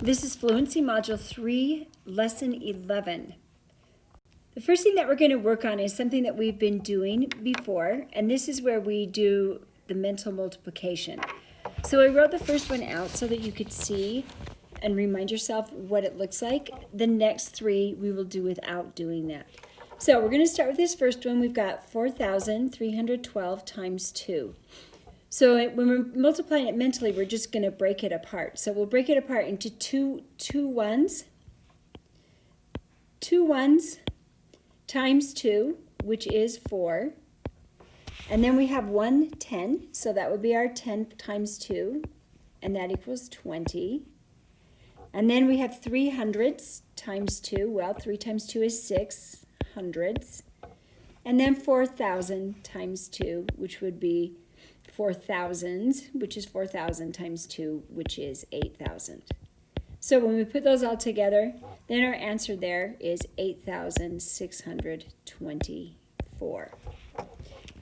This is Fluency Module 3, Lesson 11. The first thing that we're going to work on is something that we've been doing before, and this is where we do the mental multiplication. So I wrote the first one out so that you could see and remind yourself what it looks like. The next three we will do without doing that. So we're going to start with this first one. We've got 4,312 times 2. So when we're multiplying it mentally, we're just going to break it apart. So we'll break it apart into two ones times 2, which is 4. And then we have 1 10, so that would be our 10 times 2, and that equals 20. And then we have 3 hundredths times 2. Well, 3 times 2 is 6 hundredths. And then 4,000 times 2, which would be 4,000, which is 4,000 times 2, which is 8,000. So when we put those all together, then our answer there is 8,624.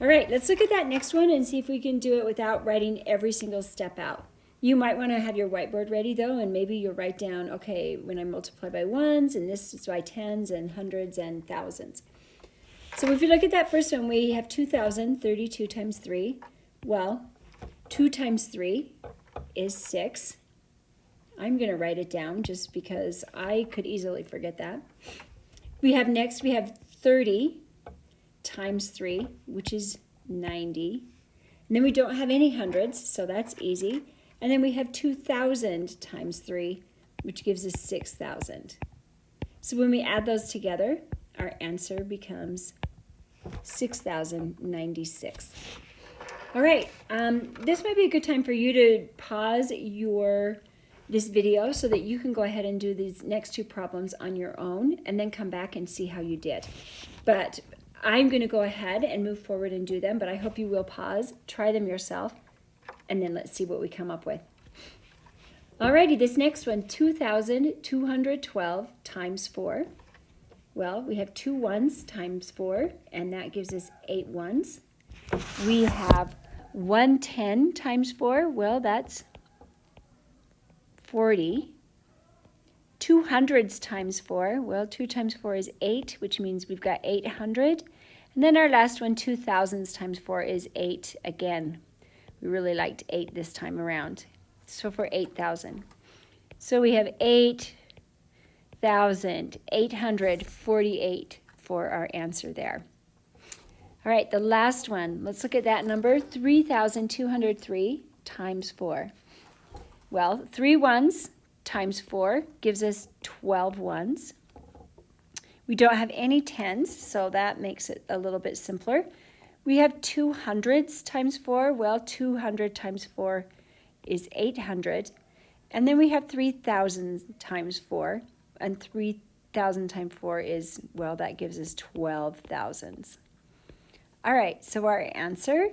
All right, let's look at that next one and see if we can do it without writing every single step out. You might want to have your whiteboard ready though, and maybe you'll write down, okay, when I multiply by ones, and this is by tens and hundreds and thousands. So if you look at that first one, we have 2,032 times 3. Well, 2 times 3 is 6. I'm going to write it down just because I could easily forget that. We have 30 times 3, which is 90. And then we don't have any hundreds, so that's easy. And then we have 2,000 times 3, which gives us 6,000. So when we add those together, our answer becomes 6,096. All right, this might be a good time for you to pause this video so that you can go ahead and do these next two problems on your own and then come back and see how you did. But I'm going to go ahead and move forward and do them, but I hope you will pause, try them yourself, and then let's see what we come up with. Alrighty, this next one, 2,212 times 4. Well, we have 2 ones times 4, and that gives us 8 ones. We have 110 times 4. Well, that's 40. 2 hundredths times 4. Well, 2 times 4 is 8, which means we've got 800. And then our last one, 2 thousandths times 4 is 8 again. We really liked 8 this time around. So for 8,000. So we have 8,848 for our answer there. All right, the last one. Let's look at that number, 3,203 times 4. Well, 3 ones times 4 gives us 12 ones. We don't have any tens, so that makes it a little bit simpler. We have 2 hundredths times 4. Well, 200 times 4 is 800. And then we have 3,000 times 4. And 3,000 times 4 is, well, that gives us 12 thousands. All right, so our answer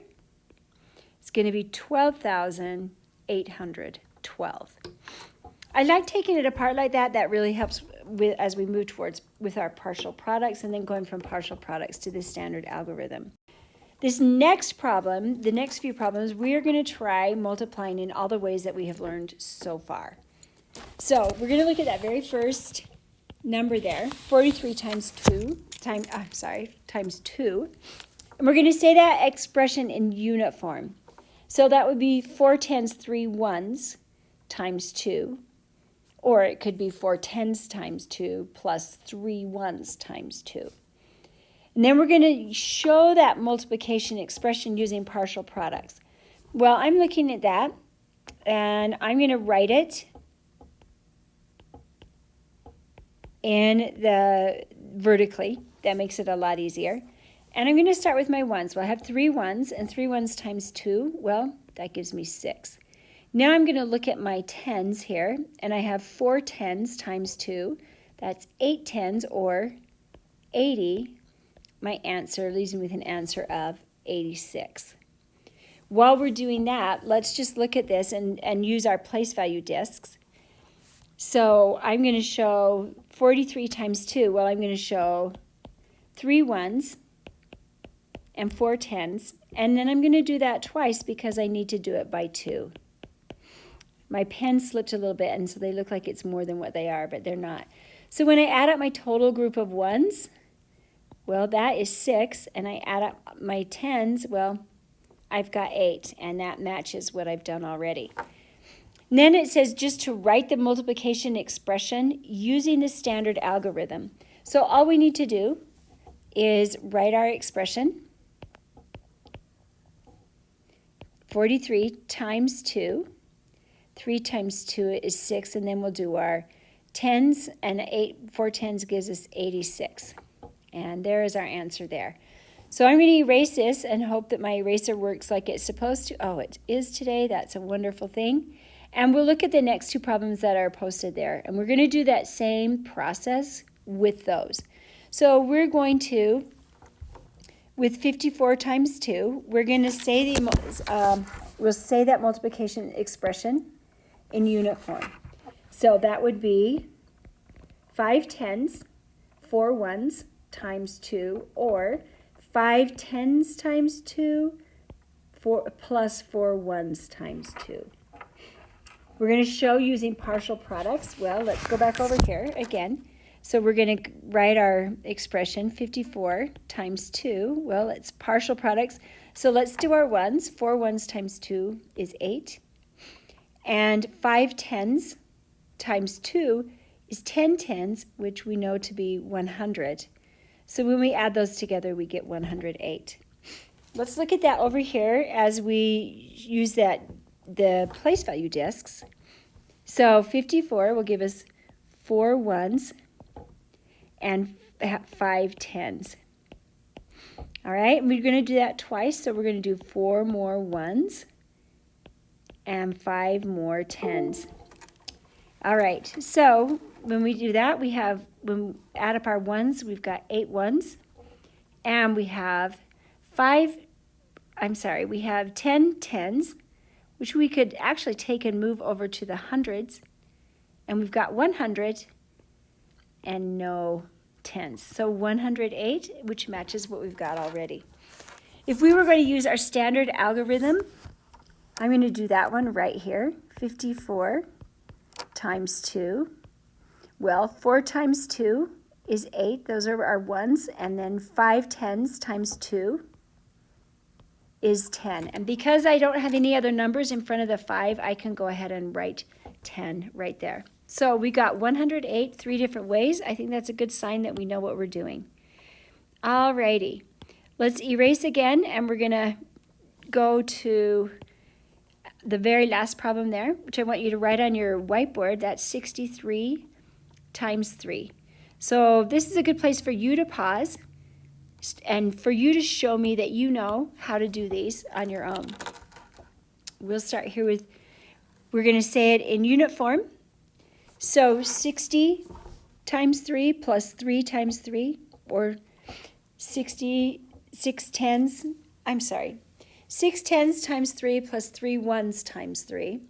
is going to be 12,812. I like taking it apart like that. That really helps as we move with our partial products and then going from partial products to the standard algorithm. This next problem, the next few problems, we are going to try multiplying in all the ways that we have learned so far. So we're going to look at that very first number there, 43 times 2. And we're going to say that expression in unit form. So that would be 4 tens 3 ones times 2. Or it could be 4 tens times 2 plus 3 ones times 2. And then we're going to show that multiplication expression using partial products. Well, I'm looking at that, and I'm going to write it vertically. That makes it a lot easier. And I'm going to start with my ones. Well, I have 3 ones, and 3 ones times 2, well, that gives me 6. Now I'm going to look at my tens here, and I have 4 tens times 2. That's 8 tens, or 80. My answer leaves me with an answer of 86. While we're doing that, let's just look at this and use our place value discs. So I'm going to show 43 times 2. Well, I'm going to show 3 ones and 4 tens, and then I'm going to do that twice because I need to do it by 2. My pen slipped a little bit, and so they look like it's more than what they are, but they're not. So when I add up my total group of ones, well, that is 6, and I add up my tens, well, I've got 8, and that matches what I've done already. And then it says just to write the multiplication expression using the standard algorithm. So all we need to do is write our expression. 43 times 2. 3 times 2 is 6, and then we'll do our tens, and 4 tens gives us 86. And there is our answer there. So I'm going to erase this and hope that my eraser works like it's supposed to. Oh, it is today. That's a wonderful thing. And we'll look at the next 2 problems that are posted there. And we're going to do that same process with those. So we're going to, with 54 times 2, we're going to say we'll say that multiplication expression in unit form. So that would be 5 tens, 4 ones times 2, or 5 tens times 2 plus 4 ones times 2. We're going to show using partial products. Well, let's go back over here again. So we're going to write our expression 54 times 2. Well, it's partial products. So let's do our ones. 4 ones times 2 is 8. And 5 tens times 2 is 10 tens, which we know to be 100. So when we add those together, we get 108. Let's look at that over here as we use the place value discs. So 54 will give us 4 ones and 5 tens. All right, and we're going to do that twice, so we're going to do 4 more ones and 5 more tens. All right, so when we do that, when we add up our ones, we've got 8 ones, and we have 10 tens, which we could actually take and move over to the hundreds, and we've got 100 and no tens. So 108, which matches what we've got already. If we were going to use our standard algorithm, I'm going to do that one right here, 54 times 2. Well, 4 times 2 is 8. Those are our ones. And then 5 tens times 2 is 10. And because I don't have any other numbers in front of the 5, I can go ahead and write 10 right there. So we got 108 3 different ways. I think that's a good sign that we know what we're doing. All righty. Let's erase again, and we're going to go to the very last problem there, which I want you to write on your whiteboard. That's 63 times 3. So this is a good place for you to pause and for you to show me that you know how to do these on your own. We'll start here with, we're going to say it in unit form. So 60 times 3 plus 3 times 3, or 6 tens times 3 plus 3 ones times 3,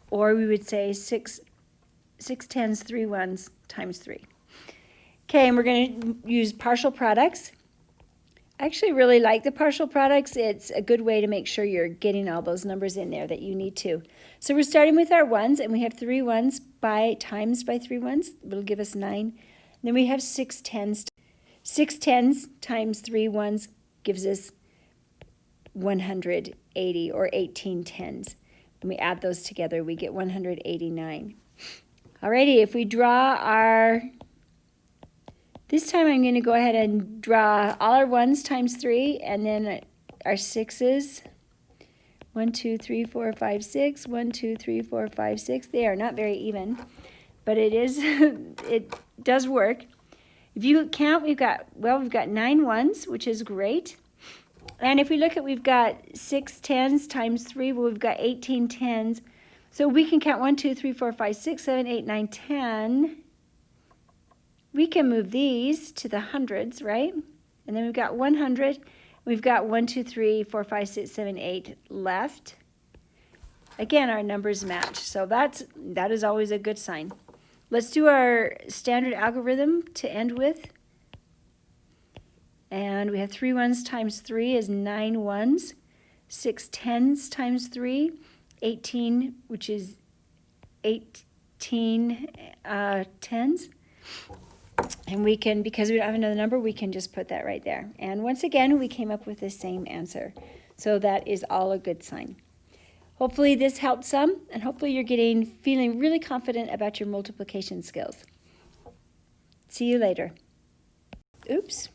or we would say 6 tens, 3 ones times 3. Okay, and we're going to use partial products. I actually really like the partial products. It's a good way to make sure you're getting all those numbers in there that you need to. So we're starting with our ones, and we have 3 ones times by 3 ones. It'll give us 9. Then we have 6 tens. 6 tens times 3 ones gives us 180, or 18 tens. When we add those together, we get 189. Alrighty, if we draw our, this time I'm going to go ahead and draw all our ones times 3, and then our 6s. 1, 2, 3, 4, 5, 6. 1, 2, 3, 4, 5, 6. They are not very even, but it is, it does work. If you count, we've got 9 ones, which is great. And if we look at, we've got 6 tens times 3, well, we've got 18 tens. So we can count 1, 2, 3, 4, 5, 6, 7, 8, 9, 10. We can move these to the hundreds, right? And then we've got 100. We've got 1, 2, 3, 4, 5, 6, 7, 8 left. Again, our numbers match. So that is always a good sign. Let's do our standard algorithm to end with. And we have 3 ones times 3 is 9 ones. 6 tens times 3, 18, which is 18 tens. And we can, because we don't have another number, we can just put that right there. And once again, we came up with the same answer. So that is all a good sign. Hopefully this helped some, and hopefully you're feeling really confident about your multiplication skills. See you later. Oops.